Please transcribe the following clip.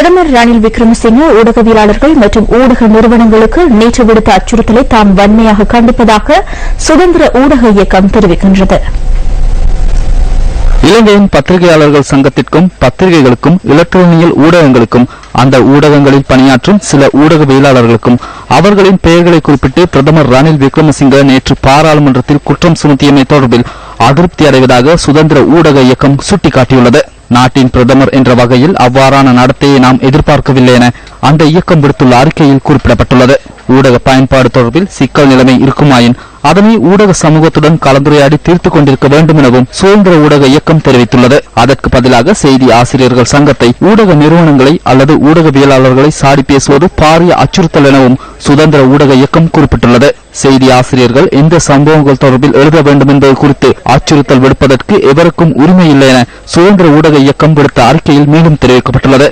பிரதமர் ரணில் விக்ரமசிங்கே ஊடகவியலாளர்கள் மற்றும் ஊடக நிறுவனங்களுக்கு நேற்று விடுத்த அச்சுறுத்தலை தாம் வன்மையாக கண்டிப்பதாக சுதந்திர ஊடக இயக்கம் தெரிவிக்கின்றது. இலங்கையின் பத்திரிகையாளர்கள் சங்கத்திற்கும் பத்திரிகைகளுக்கும் எலக்ட்ரானியல் ஊடகங்களுக்கும் அந்த ஊடகங்களில் பணியாற்றும் சில ஊடகவியலாளர்களுக்கும் அவர்களின் பெயர்களை குறிப்பிட்டு பிரதமர் ரணில் விக்ரமசிங்கே நேற்று பாராளுமன்றத்தில் குற்றம் சுமத்தியமை தொடர்பில் அதிருப்தி அடைவதாக சுதந்திர ஊடக இயக்கம் சுட்டிக்காட்டியுள்ளது. நாட்டின் பிரதமர் என்ற வகையில் அவ்வாறான நடத்தையை நாம் எதிர்பார்க்கவில்லை என அந்த இயக்கம் விடுத்துள்ள அறிக்கையில் குறிப்பிடப்பட்டுள்ளது. ஊடக பயன்பாடு தொடர்பில் சிக்கல் நிலைமை இருக்குமாயின் அதனை ஊடக சமூகத்துடன் கலந்துரையாடி தீர்த்துக் கொண்டிருக்க வேண்டும் எனவும் சுதந்திர ஊடக இயக்கம் தெரிவித்துள்ளது. அதற்கு பதிலாக செய்தி ஆசிரியர்கள் சங்கத்தை, ஊடக நிறுவனங்களை அல்லது ஊடகவியலாளர்களை சாடி பேசுவது பாரிய அச்சுறுத்தல் எனவும் சுதந்திர ஊடக இயக்கம் குறிப்பிட்டுள்ளது. செய்தி ஆசிரியர்கள் எந்த சம்பவங்கள் தொடர்பில் எழுத வேண்டும் என்பது குறித்து அச்சுறுத்தல் விடுப்பதற்கு எவருக்கும் உரிமை இல்லை என சுதந்திர ஊடக இயக்கம் விடுத்த அறிக்கையில் மேலும் தெரிவிக்கப்பட்டுள்ளது.